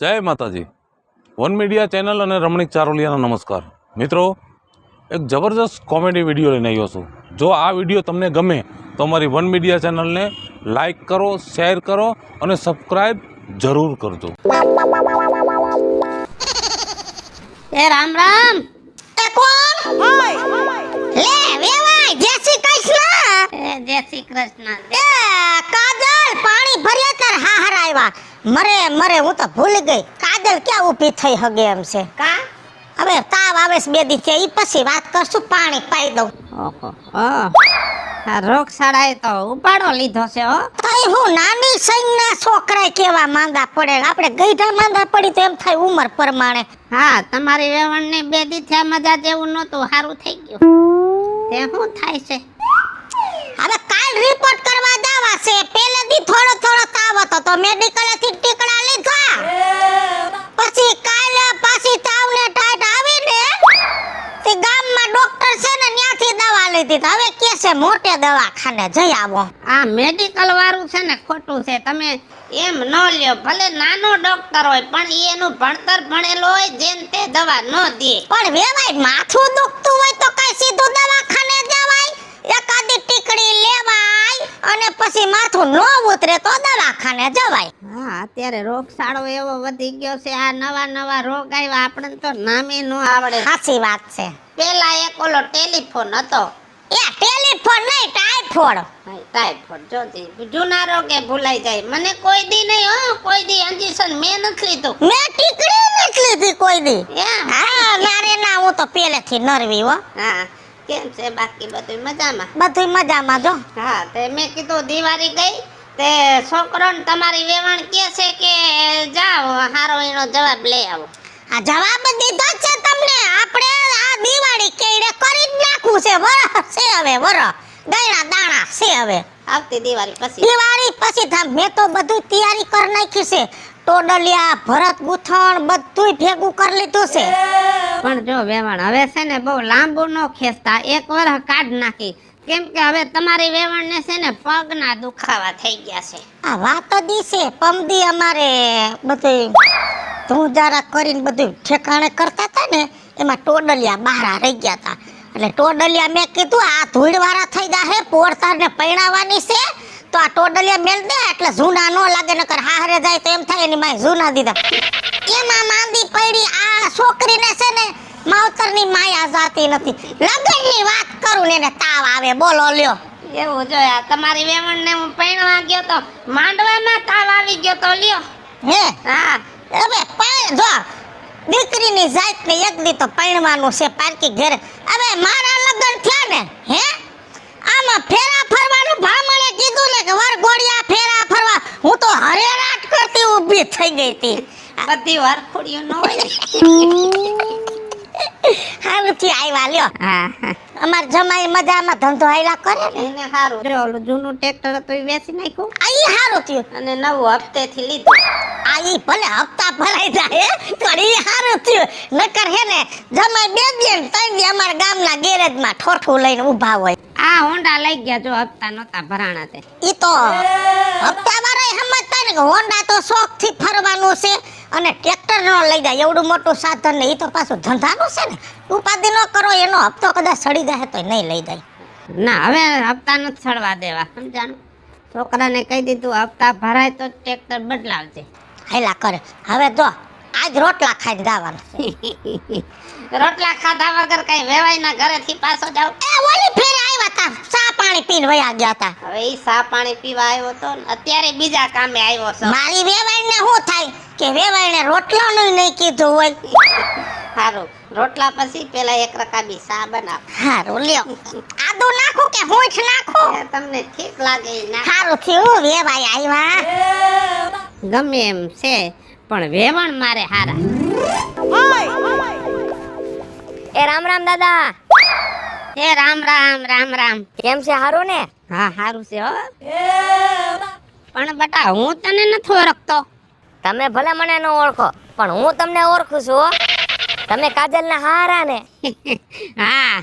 જય માતાજી. One media channel અને રમણીક ચારોલિયાનો નમસ્કાર. મિત્રો, એક જબરજસ્ત કોમેડી વિડીયો લઈને આવ્યો છું. જો આ વિડીયો તમને ગમે તો અમારી વન મીડિયા ચેનલને લાઈક કરો, શેર કરો અને સબસ્ક્રાઈબ જરૂર કરજો. એ રામ રામ. એ કોણ? લે વેવાય, જય શ્રી કૃષ્ણ. એ જય શ્રી કૃષ્ણ. એ કાજલ, પાણી ભર્યા તાર હાહર આવ્યા. મરે હું તો ભૂલી ગઈ. કાજલ ક્યાં ઊભી થઈ હગે એમ છે. કા હવે તાવ આવે છે 2 દિવસ ઈ પછી વાત કરશું, પાણી પાઈ દઉં. ઓહો આ રોગશાળાએ તો ઉપાડો લીધો છે હો. તઈ હું નાની સૈના છોકરાય કેવા માંદા પડે, આપણે ગઈઢા માંદા પડી તો એમ થાય ઉંમર પ્રમાણે. હા, તમારી વેવણને 2 દી થયા મજા જેવું નહોતું, સારું થઈ ગયું. તે શું થાય છે? હવે કાલ રિપોર્ટ કરવા જવા છે. પહેલે દી થોડો તાવ હતો તો મેડિકલેથી ટીકડા લીધા. પછી કાલે પાછી તાવને ટાઈટ આવીને તે ગામમાં ડોક્ટર છે ને ત્યાંથી દવા લીધી. હવે કે છે મોટે દવાખાને જઈ આવો. આ મેડિકલ વાળું છે ને ખોટું છે. તમે એમ ન લ્યો, ભલે નાનો ડોક્ટર હોય પણ એનું ભણતર ભણેલો હોય, જેમ તે દવા ન દે. પણ વેવાય, માથું દુખતું હોય તો કઈ સીધું દવાખાને જવાય? એકાદી ટીકડી લેવાય અને પછી માથું ન ઉતરે તો દવાખાને જવાય. હા, અત્યારે રોગશાળો એવો વધી ગયો છે. આ નવા રોગ આવ્યા, આપણને તો નામે ન આવડે. સાચી વાત છે. પેલા એક ઓલો ટેલિફોન હતો. એ ટેલિફોન નહીં, ટાઇફોઇડ. જોતી જૂના રોગે ભૂલાઈ જાય. મને કોઈ દી નહીં હો, કોઈ દી ઇન્જેક્શન મેં નથી લીધું. મેં ટીકડી નથી લીધી કોઈ દી. હા, મારે ના, હું તો પહેલેથી નરવી હો. હા, કેમ છે બાકી બધું મજામાં? બધું મજામાં જો. હા, તે મેં કીધું દિવાળી ગઈ તે છોકરોને તમારી વેવાણ કહે છે કે જાઓ હારો એનો જવાબ લઈ આવો. આ જવાબ દીધો છે તમને. આપણે આ દિવાળી કેડે કરી જ નાખવું છે. વરહ છે હવે, ગયણા દાણા છે હવે. આવતી દિવાળી પછી મેં તો બધું તૈયારી કરી નાખી છે. ટોડલિયા, ભરત ગૂંથણ બધું ભેગું કરી લીધું છે. પણ જો વેવાણ, હવે છે ને બહુ લાંબુ ન ખેંચતા, એક વરહ કાઢ નાખી. કેમ કે હવે તમારી વેવણને છે ને પગના દુખાવા થઈ ગયા છે. આ વાત દી છે. પમદી અમારે બધું તું જરા કરીને બધું ઠેકાણે કરતા હતા ને, એમાં ટોડલિયા બહાર રહી ગયા હતા. એટલે ટોડલિયા મેં કીધું આ ધૂળવાળા થઈ જાહે, પોરતારને પૈણાવાની છે તો આ ટોડલિયા મેલ દે એટલે જૂના નો લાગે, નકર હારે જાય તો એમ થાય એની માય જૂના દીધા. એમાં માંદી પડી. આ છોકરીને છે ને માવતરની માયા જાતી નથી. લગનની વાત કરું ને એને તાવ આવે, બોલો લ્યો. એવું જોયા તમારી વેવણને હું પૈણવા ગયો તો માંડવામાં તાવ આવી ગયો તો લ્યો. હે હા, હવે જો દીકરીની જાતને એક દી તો પૈણવાનું છે પારકી ઘરે. હવે મારા લગન થયા ને, હે આમાં ફેરા ફરવાનું ભામણે કીધું ને કે વરઘોડિયા ફેરા ફરવા, હું તો હરેરાટ કરતી ઊભી થઈ ગઈ હતી. બધી વરખોડિયો ન હોય. હારું થી આવ્યા લ્યો. અમાર જમાઈ મજામાં ધંધો હાયલા કરે ને એને હારું. જો ઓલું જૂનું ટ્રેક્ટર હતું એ વેચી નાખ્યું. આ ઈ હારું થયું અને નવું હપ્તેથી લીધું. આ ઈ ભલે હપ્તા ભરાઈ જાય પણ ઈ હારું થયું. નકર હે ને જમાઈ 2 દી 3 દી અમાર ગામના ગેરેજમાં ઠોઠું લઈને ઊભા હોય. આ હોન્ડા લઈ ગયા જો હપ્તા નતા ભરાણા તે. ઈ તો હપ્તા વાળા સમજતા ને કે હોન્ડા તો શોખ થી ફરવાનું છે અને ટ્રેક્ટર નો લઈ જાય એવડું મોટું સાધન ને. ઈ તો પાછું ધંધાનું છે ને, ઉપાધિ ન કરો. એનો હપ્તો કદાચ સડી જાય તો નહીં લઈ જાય. ના, હવે હપ્તા નથી સડવા દેવા, સમજાણું? છોકરાને કહી દીધું હપ્તા ભરાય તો ટ્રેક્ટર બદલાવજે. હાયલા કરે. હવે જો આજ રોટલા ખાઈને જવાનું. રોટલા ખાધા વગર કઈ વેવાઈના ઘરેથી પાછો જાવ. એ ઓલી ફેરે આવ્યા તા, ચા પાણી પીને વયા ગયા તા. હવે ઈ ચા પાણી પીવા આવ્યો તો અત્યારે બીજા કામે આવ્યો છે. મારી વેવાઈને શું થાય કે વેવાઈને રોટલાનું નહીં કીધું હોય. હારું, રોટલા પછી પેલા એક રકાબી ચા બનાવ. હારું લ્યો. આદુ નાખું કે હોઠ નાખું? તમને ઠીક લાગે ના. હારું થયું વેવાઈ આવ્યા. ગમે એમ છે પણ વેવણ મારે હારા. એ રામ રામ દાદા. એ રામ રામ. કેમ છે, હારું ને? હા, હારું છે હો. પણ બટા હું તને નથી ઓળખતો. તમે ભલે મને ન ઓળખો પણ હું તમને ઓળખું છું હો. તમે કાજલના હારા ને? હા.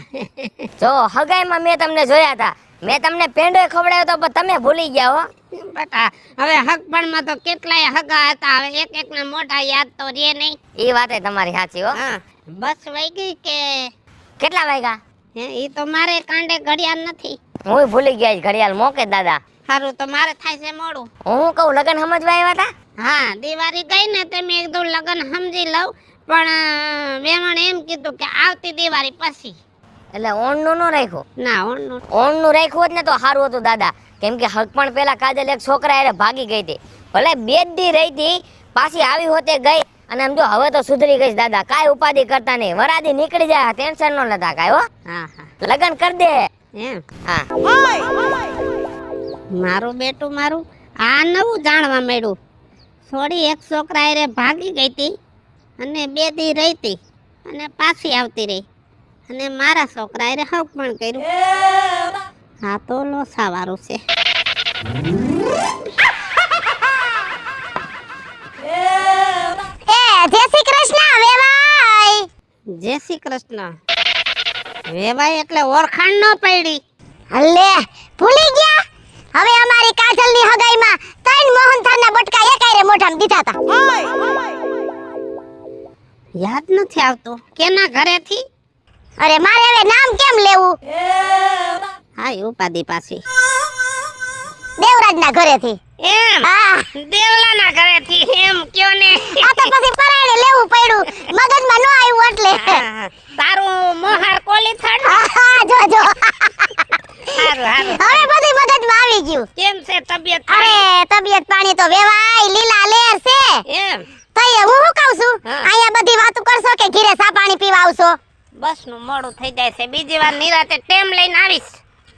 જો હગાઈમાં મેં તમને જોયા હતા. મેં તમને પેંડો ખવડાવ્યો તો પણ તમે ભૂલી ગયા હો. બટા હવે હગપણમાં તો કેટલાય હગા હતા, હવે એક એક ના મોઢા યાદ તો રે નહીં. એ વાતે તમારી સાચી હો. હા બસ વઈ ગઈ કે કેટલા વાગ્યા? હે ઈ તો મારે કાંડે ઘડિયાળ નથી. હું ભૂલી ગયા છે ઘડિયાળ મોકે દાદા. હારું તો મારે થાય છે મોડું. હું કહું લગન સમજવા આવ્યા હતા? હા દિવાળી ગઈ ને તે મેં કીધું લગન સમજી લઉં, પણ વેમણ એમ કીધું કે આવતી દિવાળી પછી. એટલે ઓણનું ન રાખ્યું? ના ઓણનું ઓણનું રાખ્યું હોત ને તો સારું હતું દાદા, કેમ કે હકપણ પેલા કાજલ એક છોકરા એને ભાગી ગઈ હતી, ભલે 2 દી રહી હતી, પાછી આવી હોતે ગઈ. અને આમ જો હવે તો સુધરી ગઈ દાદા, કાંઈ ઉપાધિ કરતા નહીં, વરાદી નીકળી જાય, ટેન્શન ન લેતા કાંઈ હો. હા હા લગન કરી દે. એમ હા મારું બેટું મારું આ નવું જાણવા મળ્યું. થોડી એક છોકરા રે ભાગી ગઈ હતી અને 2 દી રહી હતી અને પાછી આવતી રહી, અને મારા છોકરા રે હક પણ કર્યું. હા તો લોસાવાળું છે. જય શ્રી કૃષ્ણ વેવાઈ. જય શ્રી કૃષ્ણ. વેવાઈ એટલે ઓળખાણ ન પડી. હલે ભૂલી ગયા? હવે અમારી કાજલની હગાઈમાં 3 મોહનથાળના બટકા એકાયરે મોઢામાં દીધા હતા. યાદ નથી આવતું કેના ઘરેથી. અરે મારે હવે નામ કેમ લેવું? હા એ ઉપાધિ પાછી. દેવરાજના ઘરેથી. એમ હા દેવલાના ઘરેથી એમ કયો ને. આ તો પછી પરાણે લેવું પડ્યું, મગજમાં ન આવ્યું એટલે. તારું મોહાર કોલી થડ. હા જો જો હારું હારું. હવે બધું મગજમાં આવી ગયું. કેમ છે તબિયત? અરે તબિયત પાણી તો વેવાઈ લીલા લેર છે. એમ તઈએ હું શું કહું છું, હા. અહીંયા બધી વાતો કરશો કે ઘીરે સા પાણી પીવા આવશો? બસ નું મોડું થઈ જાય છે, બીજી વાર નિરાતે ટેમ લઈને આવીશ.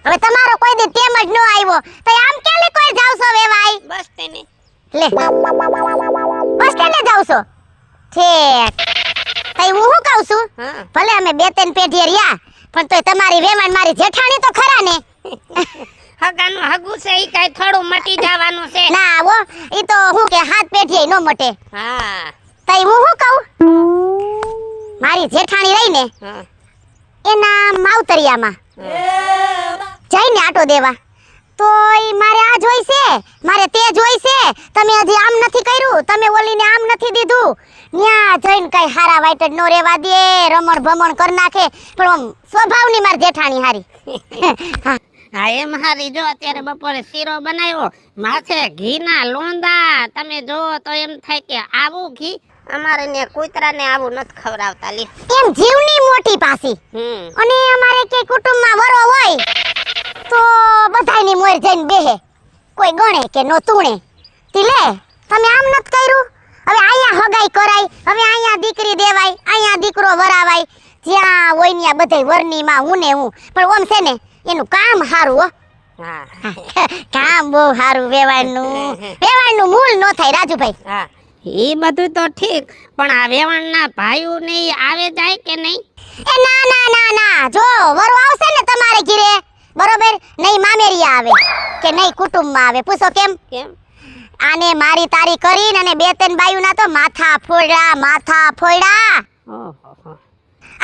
હવે તમારો કોઈ દી તેમ જ ન આવ્યો તો આમ ક્યાં લે કોઈ જાવ છો વેવાઈ? બસ તેને લે બસ સ્ટેન્ડે જાવ છો? ઠીક. તઈ હું શું કહું છું, હા ભલે અમે 2-3 પેઢીએ રહ્યા, પણ તોય તમારી વેવાણ મારી જેઠાણી તો ખરા ને. હગાનું હગું છે ઈ કાઈ થોડું મટી જવાનું છે. ના આવો ઈ તો હું કે 7 પેઢીએ નો મટે. હા તઈ હું શું કહું, મારી જેઠાણી રહી ને હા એના માવતરિયામાં જઈને આટો દેવા, તો ઈ મારે આ જોઈ છે, મારે તે જોઈ છે, તમે હજી આમ નથી કર્યું, તમે ઓલીને આમ નથી દીધું. ન્યા જઈને કઈ હારા વાઈટ નો રેવા દે, રમણ ભમણ કરી નાખે. પણ આમ સ્વભાવની મારી જેઠાણી હારી. હા એમ હારી. જો અત્યારે બપોરે શીરો બનાવ્યો, માથે ઘીના લોંદા, તમે જો તો એમ થાય કે આવું ઘી અમારે ને કૂતરાને આવું નથી ખવડાવતા. લે એમ જીવની મોટી પાસી. અને અમારે કે કુટુંબમાં વરો હોય તો બધાયની મોર જઈને બેહે, કોઈ ગણે કે નો તુણે. તી લે તમે આમ નથી કર્યું, હવે અહીંયા હગાઈ કરાય, હવે અહીંયા દીકરી દેવાય, અહીંયા દીકરો વરાવાય, જ્યાં હોય ને બધાય વરની માં હું ને હું. પણ ઓમ છે ને એનું કામ હારું હો. હા કામ બહુ હારું. વેવાણનું મૂળ નો થાય રાજુભાઈ. હા એ બધું તો ઠીક, પણ આ વેવણના ભાઈઓ ને ઈ આવે જાય કે નહીં? એ ના ના ના ના, જો વરો આવશે ને તમારે ઘરે બરોબર, નહીં મામેરિયા આવે કે નહીં કુટુંબમાં આવે, પૂછો કેમ? કેમ? આને મારી તારી કરીને અને 2-3 બાયુના તો માથા ફોડ્યા. ઓહો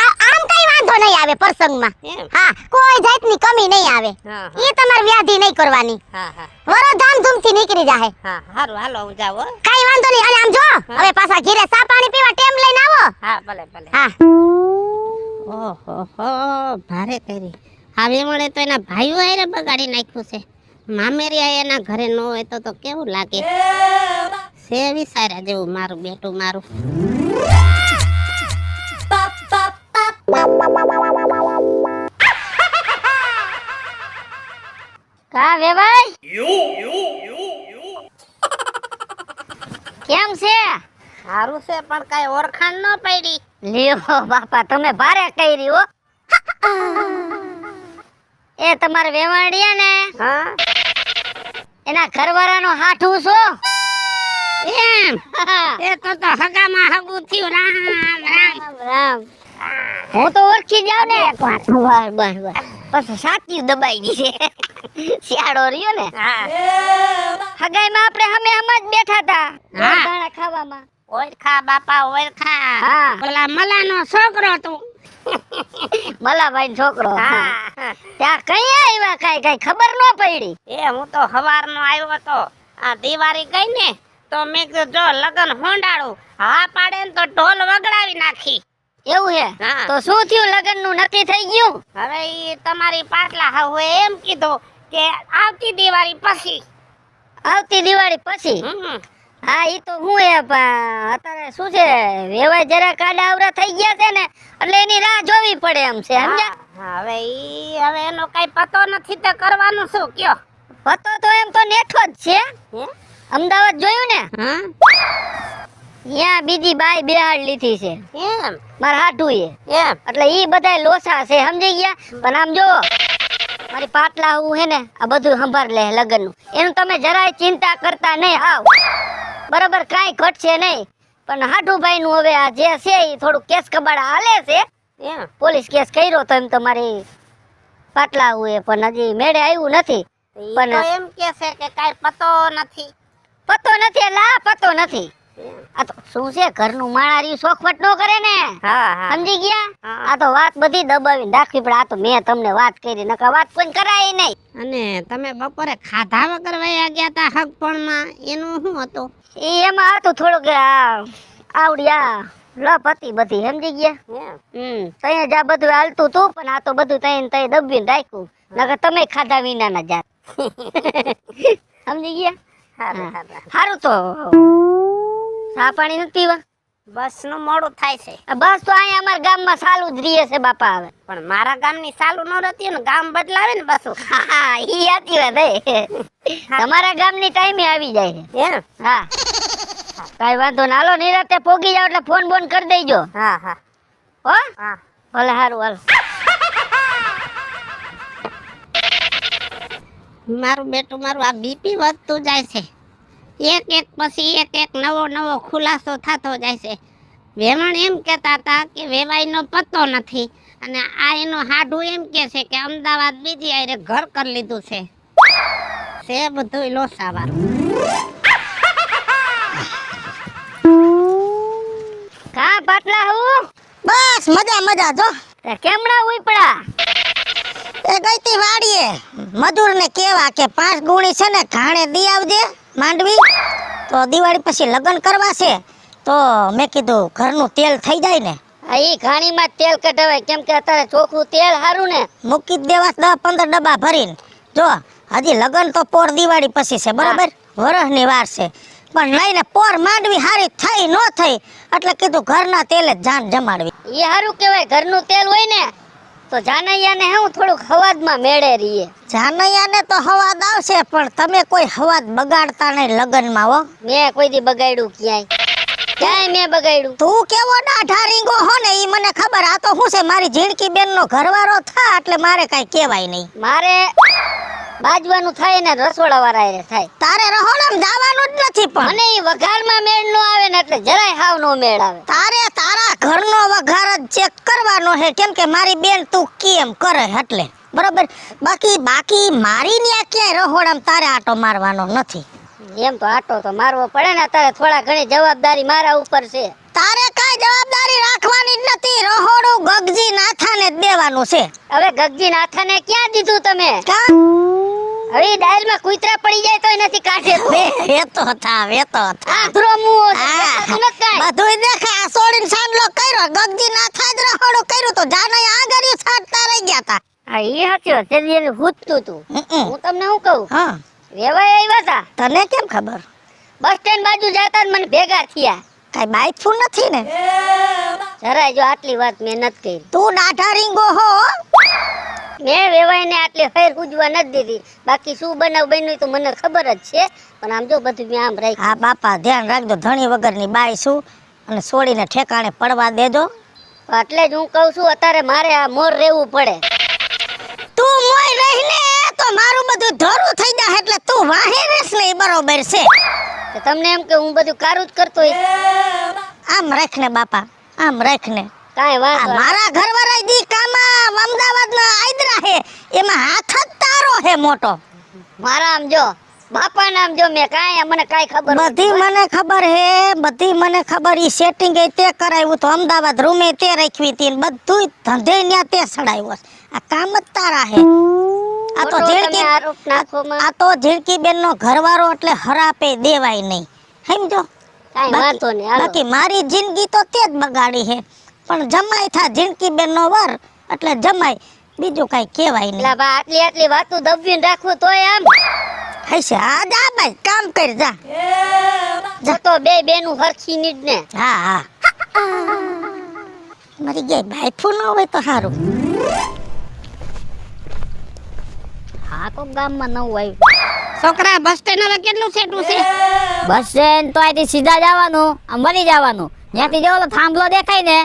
આમ કઈ વાંધો નહીં આવે પ્રસંગમાં. એમ? હા કોઈ જાતની કમી નહીં આવે. હા ઈ તમારે વ્યાધિ નહીં કરવાની, હા હા વરો ધામધૂમથી નીકળી જાહે. હા હારું હાલો હું જાઉં હો. કઈ વાંધો નહીં. અને આમ જો હવે પાછા ઘરે સા પાણી પીવા ટેમ લઈને આવો. હા ભલે ભલે. હા ઓહો ભારે કરી. આ વેવણે તો એના ભાઈઓ હારે બગાડી નાખ્યું છે. મામેરિયા એના ઘરે ન હોય તો કેવું લાગે છે? વિચાર્યા જેવું મારું બેટું મારું. કા વેવાઈ કેમ છે? સારું છે પણ કઈ ઓળખાણ ન પડી. લ્યો બાપા તમે ભારે કરી હો. એ તમારે વેવાણિયા ને હા એના ઘરવાળાનો હાઠું છો? એમ એ તો હગામાં હગું થયું. રામ રામ રામ. હું તો ઓળખી જાવ ને એકવાર. બસ પછી સાચી દબાઈ ગઈ છે. શિયાળો રહ્યો ને. હા હગાઈમાં આપણે હમે જ બેઠા હતા હા. દાણા ખાવામાં. ઓળખા બાપા ઓળખા. હા. ઓલા મલાનો છોકરો તું. મલાભાઈ છોકરો. હા ત્યાં કઈ આવ્યા કઈ ખબર ન પડી. એ હું તો હવારનો આવ્યો હતો, આ દિવાળી ગઈ ને તો મેં કીધું જો લગન હોંડાડું, હા પાડે ને તો ઢોલ વગડાવી નાખી. એવું હે? હા. તો શું થયું, લગ્ન નું નક્કી થઈ ગયું? હવે ઈ તમારી પાટલા હવે એમ કીધું કે આવતી દિવાળી પછી. આવતી દિવાળી પછી? હમ. હા, ઈ તો હું હે પણ અત્યારે શું છે, વેવાય જરા કાડા આવરા થઈ ગયા છે ને એટલે એની રાહ જોવી પડે એમ છે, સમજ્યા? હા, હવે એનો કઈ પતો નથી તો કરવાનું શું કયો? પતો તો એમ તો નેઠો જ છે. હે? અમદાવાદ જોયું ને? હા ત્યાં બીજી બાઈ બેહાડ લીધી છે એમ મારા હાટુએ, એમ એટલે ઈ બધાય લોસા છે, સમજી ગયા? પણ આમ જો મારી પાટલા હું હે ને આ બધું સંભાળ લે લગ્ન નું, એનું તમે જરાય ચિંતા કરતા નહીં. આવ બરાબર, કાંઈ ઘટશે નહીં. પણ હાટુભાઈ નું હવે આ જે છે એ થોડું કેસ કબાડા હાલે છે. એમ પોલીસ કેસ કર્યો તો એમ તો મારી પાટલા હું પણ હજી મેળે આવ્યું નથી. ઈ તો એમ કે છે કે કઈ પતો નથી. પતો નથી એટલે આ પતો નથી. આ તો શું છે, ઘરનું માણારી શોખવટ નો કરે ને, હા હા સમજી ગયા? હા. આ તો વાત બધી દબાવીને રાખવી પડે. આ તો મેં તમને વાત કરી, નકર વાત કોઈ કરાય નહીં. અને તમે બપોરે ખાધા વગર વયા ગયા તા હગપણમાં, એનું શું હતું? એ એમાં હતું થોડુંક આવડી આ લપ હતી બધી, સમજી ગયા? એમ તઈ જ આ બધું હાલતું તું, પણ આ તો બધું તઈ તઈ દબીને રાખ્યું, નકર તમે ખાધા વિના ના જાત. સમજી ગયા? હારું હારું. સારું તો ચા પાણી નથી પીવા? બસ નું મોડું થાય છે. આ બસ તો અહીંયા અમારા ગામમાં ચાલુ જ રહીએ છે બાપા. હવે પણ મારા ગામની ચાલુ ન રહેતી ને, ગામ બદલાવે ને બસો. હા, ઈ સાચી વાત હે. તમારા ગામની ટાઈમે આવી જાય છે. એમ હા, કાઈ વાંધો ના. હાલો નિરાતે પોગી જાવ એટલે ફોન બોન કરી દેજો. હા હા હો હા. ભલે, સારું હાલો. મારું બેટું મારું આ બીપી વધતું જાય છે. એક પછી એક નવો ખુલાસો થતો જાય છે. વેમણ એમ કહેતા હતા કે વેવાઈનો પત્તો નથી, અને આ એનો હાડું એમ કે છે કે અમદાવાદ બીજી આરે ઘર કરી લીધું છે બધું લોસાવાળું. કા પાટલા હું? બસ મજા મજા જો. તે કેમડા ઉપડા? એ ગઈતી વાડીએ મજૂરને કેવા કે 5 ગુણી છે ને ઘાણે દી આવજે માંડવી, તો દિવાળી પછી લગ્ન કરવા છે. તો મેં કીધું ઘરનું તેલ થઈ જાય ને, આ ઈ ઘાણીમાં જ તેલ કઢાવાય, કેમ કે અત્યારે ચોખ્ખું તેલ સારું ને. મૂકી જ દેવા 10-15 ડબ્બા ભરીને. જો હજી લગ્ન તો પોર દિવાળી પછી છે, બરાબર, વરસની વાર છે, પણ લઈને પોર માંડવી હારી થઈ ન થઈ એટલે કીધું ઘરના તેલે જ જાન જમાડવી. ઈ સારું કહેવાય, ઘરનું તેલ હોય ને તો જાનૈયાને હું થોડુંક હવાદમાં મેળે રહીએ. જાનૈયાને તો હવાદ આવશે, પણ તમે કોઈ હવાદ બગાડતા નહીં લગ્નમાં હો. મેં કોઈ દી બગાડ્યું ક્યાંય મેં બગાડ્યું? તું કેવો દાઢા રીંગો હો ને ઈ મને ખબર. આ તો શું છે, મારી ઝીણકી બેનનો ઘરવાળો થા એટલે મારે કાઈ કહેવાય નહીં. મારે બાજવાનું થાય ને રસોડા વાળા થાય. તારે રહોડામાં જવાનું જ નથી, પણ મને ઈ વઘારમાં મેળ નો આવે ને એટલે જરાય હાવ નો મેળ આવે. તારે તારા ઘરનો વઘાર જ ચેક કરવાનો છે, કેમ કે મારી બેન તું કેમ કરે એટલે, બરોબર. બાકી મારી ન્યા ક્યાંય રહોડામાં તારે આટો મારવાનો નથી. એમ તો આટો તો મારવો પડે ને, અત્યારે થોડા ઘણી જવાબદારી મારા ઉપર છે. તારે કાઈ જવાબદારી રાખવાની જ નથી, રહોડું ગગજી નાથાને જ દેવાનું છે. હવે ગગજી નાથાને ક્યાં દીધું તમે? કા હવે ડાયલમાં કૂતરા પડી જાય તોય નથી કાઢે. વેતો થા આ ધ્રો મુઓ છે, હા. નથી કાંઈ. બધુંય દેખાય. આ સોડીને સાંડલો કર્યો, ગગજી નાથા જ રહોડું કર્યું, તો જાનૈ આગળ્યું છાડતા રહી ગયા તા. હા, ઈ સાચું છે, એને હૂતતું તું. હું તમને શું કહું, હા, વેવાય આવ્યા હતા, તને કેમ ખબર? બસ સ્ટેન્ડ બાજુ જતા જ મને ભેગા થયા. કાઈ બાઈફું નથી ને? જરાય જો આટલી વાત મેં નથી કરી. તું દાઢા રીંગો હો. મેં વેવાઈને આટલી ફેર ઉજવા નથી દીધી. બાકી શું બનાવ બન્યું તો મને ખબર જ છે, પણ આમ જો બધું મેં આમ રાખ્યું. હા બાપા, ધ્યાન રાખજો, ધણી વગરની બાઈ છું, અને છોડીને ઠેકાણે પડવા દેજો. એટલે જ હું કહું છું, અત્યારે મારે આ મોર રહેવું પડે. તું મોય રહીને તો મારું બધું ધોરું થઈ જાય, એટલે તું વાહે રેસ ને ઈ બરોબર છે. તો તમને એમ કે હું બધું કારું જ કરતો હોય? આમ રાખ ને બાપા, આમ રાખ ને. કાંઈ આ વાંધો નહીં. મારા ઘરવાળા દી કામાં અમદાવાદના આયદરા હે, એમાં હાથ જ તારો હે મોટો. મારા આમ જો બાપા નામ જો મેં કાંઈ મને કાંઈ ખબર બધી મને ખબર હે, બધી મને ખબર. ઈ સેટિંગ એ તે કરાવ્યું તો અમદાવાદ રૂમે તે રાખવી હતી, ને બધુંય ધંધે ન્યા તે સડાવ્યો. આ કામ જ તારા હે. આ તો ખોટો તમે ઝીણકી આરોપ નાખો માં. આ તો ઝીણકી બેન નો ઘરવાળો એટલે હરાપે દેવાય નહીં સમજો. કાંઈ વાંધો નહીં, હાલો. બાકી મારી જિંદગી તો તે જ બગાડી છે પણ જમાઈ થા ઝીણકી બેન નો વર એટલે જમાઈ, બીજું કઈ કહેવાય નહીં. એટલે બા આટલી વાતો દબવીને રાખવું તોય આમ હશે આ જા ભાઈ કામ કર જા. તો બે બેનું હરખી નીડ ને. હા હા મરી ગઈ બાઈફું ન હોય તો સારું. હા તો ગામમાં નવું આવ્યું. છોકરા બસ સ્ટેન્ડ હવે કેટલું સેટું છે? બસ સ્ટેન્ડ તો અહીંથી સીધા જવાનું, આમ વળી જવાનું. ત્યાંથી જો ઓલો થાંભલો દેખાય ને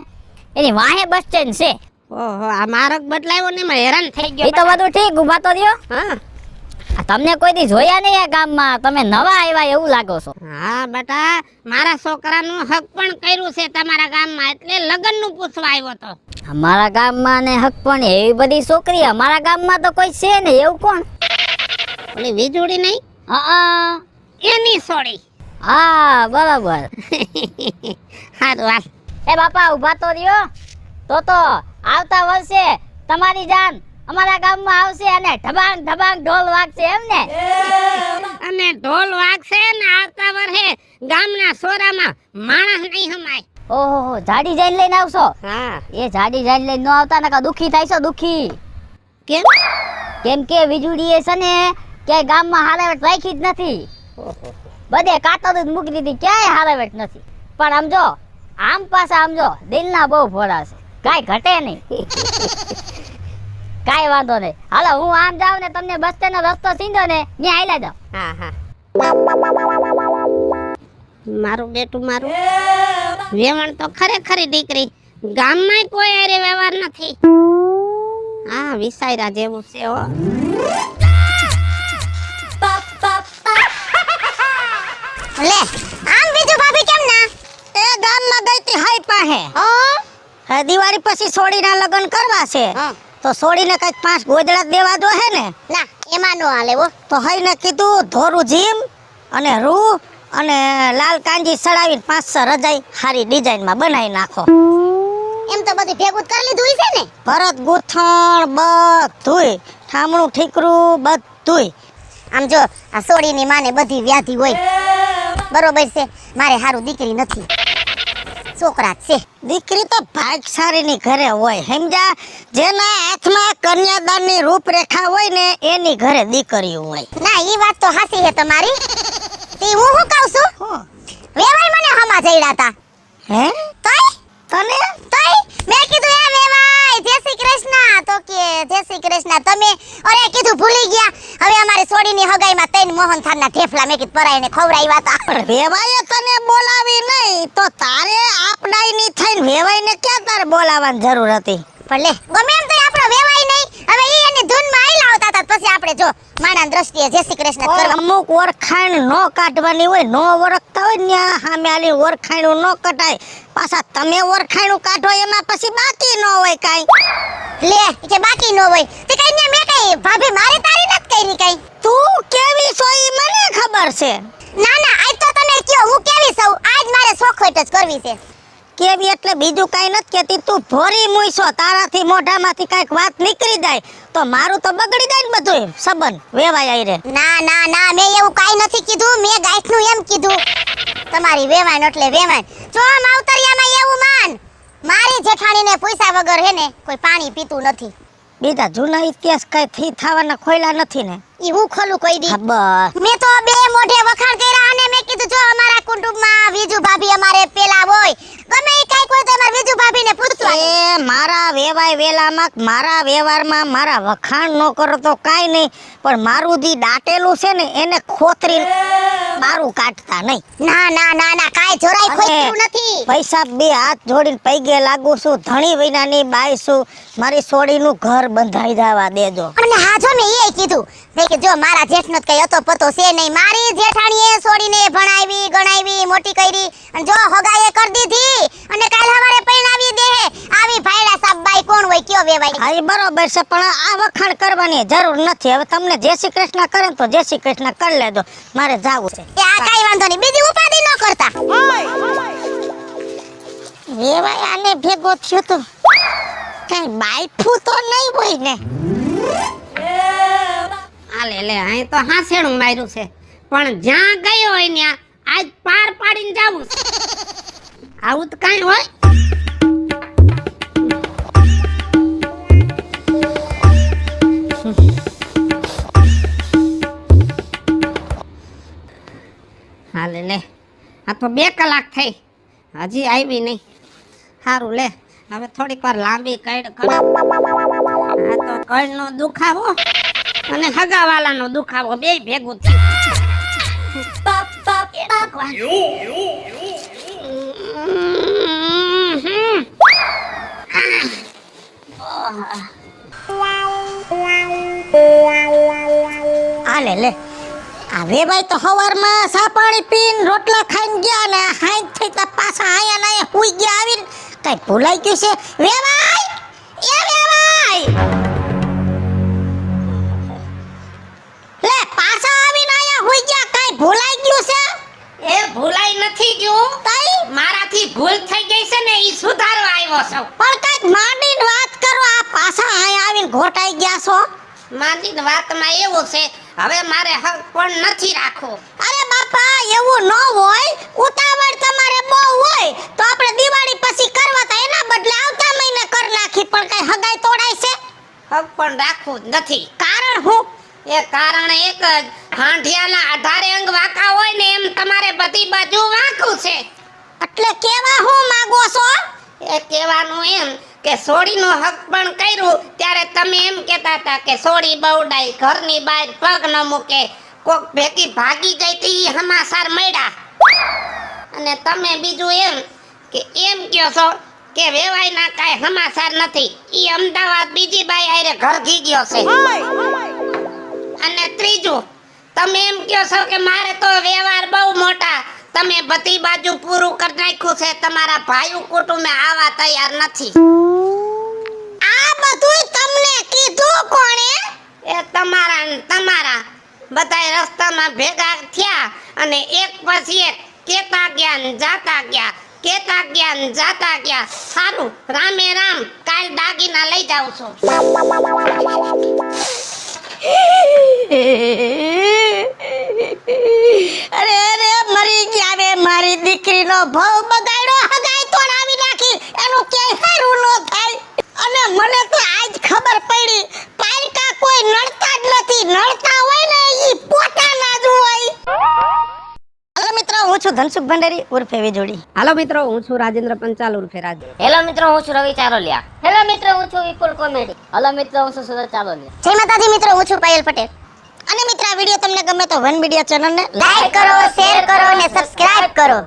એની વાહે બસ સ્ટેન્ડ છે. ઓહો, આ માર્ગ બદલાયો ને મેં હેરાન થઈ એ ગયો. તો બધું ઠીક, ઊભા તો રહ્યો. હા આ તમને કોઈ દી જોયા નહીં આ ગામમાં, તમે નવા આવ્યા એવું લાગો છો. હા બેટા, મારા છોકરાનું હક પણ કર્યું છે તમારા ગામમાં, એટલે લગ્નનું પૂછવા આવ્યો તો. અમારા ગામમાં ને હક પણ એવી બધી છોકરી અમારા ગામમાં તો કોઈ છે ને એવું કોણ? ઓલી વીજળી નહીં, હા એની સોડી. હા બરાબર. હારું હાલ. એ બાપા ઊભા તો રહ્યો. તો આવતા વર્ષે તમારી જાન અમારા ગામમાં આવશે અને ઢબાંગ ઢબાંગ ઢોલ વાગશે એમ ને? અને ઢોલ વાગશે ને આવતા વર્ષે ગામના સોરામાં માણસ નહીં હમાય. ઓહો, જાડી જઈને લઈને આવશો? હા. એ જાડી જઈને લઈને ન આવતા નકા દુખી થાય છો, દુખી. કેમ? કેમ કે વીજળી એ છે ને ક્યાંય ગામમાં હારાવટ રાખી જ નથી. બધે કાતર જ મૂકી દીધી, ક્યાંય હારાવટ નથી. પણ સમજો આમ પાછા સમજો દિલના બહુ ભોળા છે, કાંઈ ઘટે નહીં. કાંઈ વાંધો નહીં, હાલો હું આમ જાઉં ને તમને બસ સ્ટેન્ડ નો રસ્તો સીધો ને ત્યાં આયલા જાવ. હા હા. મારું બેટું મારું વેવણ તો ખરેખરી દીકરી, ગામમાં કોઈ અરે વ્યવહાર નથી. હા વિસાયરા જેવું છે હો. લે આમ બીજું ભાભી કેમ ના? એ ગામમાં ગઈ તી હાઈ પાહે. હા દિવાળી પછી સોડીના લગ્ન કરવા છે. હા. તો સોડીને કઈક 5 ગોદડા દેવા દો હે ને. ના એમાં નો હાલે હો. તો હઈને કીધું ધોરું જીમ અને રૂ અને લાલ કાંજી સડાવીને 5-6 રજાઈ હારી ડિઝાઇનમાં બનાવી નાખો. એમ તો બધું ભેગું કરી લીધું છે ને. ભરત ગૂંથણ બધુંય, ઠામણું ઠીકરું બધુંય. આમ જો આ સોડીની માને બધી વ્યાધિ હોય, બરોબર છે. મારે હારું દીકરી નથી, છોકરા જ છે. દીકરી તો ભાગશાળીની ઘરે હોય સમજા. જેના હાથમાં કન્યાદાનની રૂપરેખા હોય ને એની ઘરે દીકરીઓ હોય. ના ઈ વાત તો હાસી છે તમારી. તી હું શું કહું છું, હો. વેવાઈ મને હમા જઈડા તા. હે તોય તને મેં કીધું એ વેવાઈ જય શ્રી કૃષ્ણ, તો કે જય શ્રી કૃષ્ણ. તમે અરે કીધું ભૂલી ગયા, હવે અમારી સોડીની હગાઈમાં 3 મોહનથાળના ઢેફલા મેં કીધું પરાઈને ખવડાવ્યા તા. પણ વેવાઈએ તને બોલાવી નહીં તો તારે આપડાઈની થઈને વેવાઈને ક્યાં તારે બોલાવવાની જરૂર હતી? પણ લે ગમે એમ તો આપણો વેવાઈ નહીં, હવે ઈ એની ધૂનમાં આઈ લાવતા તા. પછી આપણે જો માણા દ્રષ્ટિએ જય શ્રી કૃષ્ણ કરવા. અમુક ઓળખાણ નો કાઢવાની હોય, નો ઓળખતા હોય ને સામે આલી ઓળખાણું નો કટાય. પાછા તમે ઓળખાણું કાઢો એમાં પછી બાકી ન હોય કાઈ. લે કે બાકી નો હોય તે કઈ ને મેં કઈ ભાભી મારી તારી નત કરી કઈ. તું કેવી છો ઈ મને ખબર છે. ના ના આજ તો તમે કયો હું કેવી સૌ, આજ મારે શોખવટ જ કરવી છે. કેવી એટલે બીજું કાઈ નથી કેતી. તું ભોરી મુઈસો, તારાથી મોઢામાંથી કાઈક વાત નીકળી જાય તો મારું તો બગડી જાય ને બધું સંબંધ વેવાય આઈ રે. ના ના ના મેં એવું કાઈ નથી કીધું, મેં ગાયઠનું એમ કીધું. તમારી વેવાણ એટલે વેવાણ. જો આમ અવતરિયામાં એવું માન, મારી જેઠાણીને પૈસા વગર હે ને કોઈ પાણી પીતું નથી. બીજા જૂના ઇતિહાસ કઈ થી થવાના ખોયલા નથી ને. ઈ હું ખોલું કોઈ દી. હા બસ. મેં તો બે મોઢે વખાણ કર્યા અને મેં કીધું જો અમારા કુટુંબમાં વીજુ ભાભી અમારે પેલા હોય, ગમે ઈ કાઈ કોઈ તો અમાર વીજુ ભાભીને પૂછવા. એ મારા વેવાય વેલામાં મારા વ્યવહારમાં મારા વખાણ ન કરો તો કાઈ નહીં, પણ મારું જી દાટેલું છે ને એને ખોતરી મારું કાઢતા નહીં. ના ના ના ના કાઈ જોરાઈ ખોઈતું નથી. પૈસા 2 હાથ જોડીને પૈગે લાગુ છું, ધણી વિનાની બાઈ છું. મારી સોડીનું ઘર બંધાઈ જવા દેજો. અને હા જો મેં એ કીધું મેં કે જો મારા જેઠનો તો કઈ હતો પતો છે નહીં, મારી જેઠાણીએ છોડીને ભણાવી ગણાવી મોટી કરી અને જો હગાઈએ કરી દીધી અને કાલ હવારે પરણાવી દે. આવી ભાઈડા સાબ બાઈ કોણ હોય કયો વેવાય. હા એ બરોબર છે પણ આ વખાણ કરવાની જરૂર નથી. હવે તમને જય શ્રી કૃષ્ણ કરે ને તો જય શ્રી કૃષ્ણ કરી લેજો, મારે જાવું છે. એ આ કાઈ વાંધો નહીં, બીજી ઉપાધિ ન કરતા. વેવાય આને ભેગો થયો તો કઈ બાઈફું તો નહીં હોય ને. હાલે લે અહીં તો હાસેણું માર્યું છે પણ જ્યાં ગયો હોય ત્યાં આજ પાર પાડીને જાવું છે. આવું તો કાંઈ હોય. હાલે લે આ તો 2 કલાક થઈ હજી આવી નહીં. સારું લે હવે થોડીક વાર લાંબી કઈડ કરે. આ તો કઈડનો દુખાવો અને હગાવાલાનો દુખાવો બે ભેગું થયું. આલે લે આ વેવાઈ તો હવારમાં સા પાણી પીને રોટલા ખાઈને ગયા ને હાઈ થઈ તા પાછા આયા ના હુઈ ગયા આવીને કઈ ભૂલાઈ ગયું છે. વેવાઈ એ વેવાઈ લે પાછા આવીને આયા હુઈ ગયા કઈ ભૂલાઈ ગયું છે. એ ભૂલાઈ નથી ગયું તઈ મારાથી ભૂલ થઈ ગઈ છે ને ઈ સુધારવા આવ્યો છું. પણ કઈક માંડીને વાત કરો આ પાછા આયા આવીને ઘોટાઈ ગયા છો. માંડીની વાતમાં એવું છે હવે મારે હક પણ નથી રાખવું. અરે બાપા એવું ન હોય ઉતાવળ તમારે બહુ હોય તો આપણે દિવાળી પછી કરવા તા એના બદલે આવતા મહિને કર નાખી પણ કઈ હગાઈ તોડાય છે. હક પણ રાખવું જ નથી. કારણ હું એ કારણ એક જ હાંઢિયાના આધારે અંગ વાંકા હોય ને એમ તમારે બધી બાજુ વાંકું છે. એટલે કેવા હું માંગો છો. એ કહેવાનું એમ કે સોડીનું હક પણ કર્યું ત્યારે તમે એમ કહેતા હતા કે સોડી બહુડાઈ ઘરની બહાર પગ ન મૂકે કોક ભેગી ભાગી ગઈ તી હમાસાર મળ્યા. અને તમે બીજું એમ કહો છો કે વેવાઈના કાંઈ હમાસાર નથી ઈ અમદાવાદ બીજી બાઈ હારે ઘર ઘી ગયો છે. અને ત્રીજું તમે એમ કહો છો કે મારે તો વ્યવહાર બહુ મોટા તમે બધી બાજુ પૂરું કરી નાખ્યું છે તમારા ભાઈઓ કુટુંબે આવા તૈયાર નથી. આ બધુંય તમને કીધું કોણે. એ તમારા બધાય રસ્તામાં ભેગા થયા અને એક પછી એક કેતા ગયા ને જાતા ગયા કેતા ગયા ને જાતા ગયા. સારું રામે રામ કાલ દાગીના લઈ જાઉં છું. અરે અરે મરી ગયા વે મારી દીકરીનો ભવ બગાડ્યો હગાઈ તોડાવી નાખી એનું ક્યાંય સારું ન થાય. અને મને તો આજ ખબર પડી પાલકા કોઈ નડતા જ નથી નડતા હોય ને ઈ પોતાના જ હોય. હાલો મિત્રો હું છું ધનસુખ ભંડારી ઉર્ફે વીજોડી. હાલો મિત્રો હું છું રાજેન્દ્ર પંચાલ ઉર્ફે રાજ. હેલો મિત્રો હું છું રવિ ચારોલિયા. હેલો મિત્રો હું છું વિપુલ કોમેડી. હેલો મિત્રો હું છું સુરત ચારોલિયા. જય માતાજી મિત્રો હું છું પાયલ પટેલ. અને મિત્રો આ વિડિયો તમને ગમે તો વન વિડિયો ચેનલને લાઈક કરો શેર કરો અને સબસ્ક્રાઇબ કરો.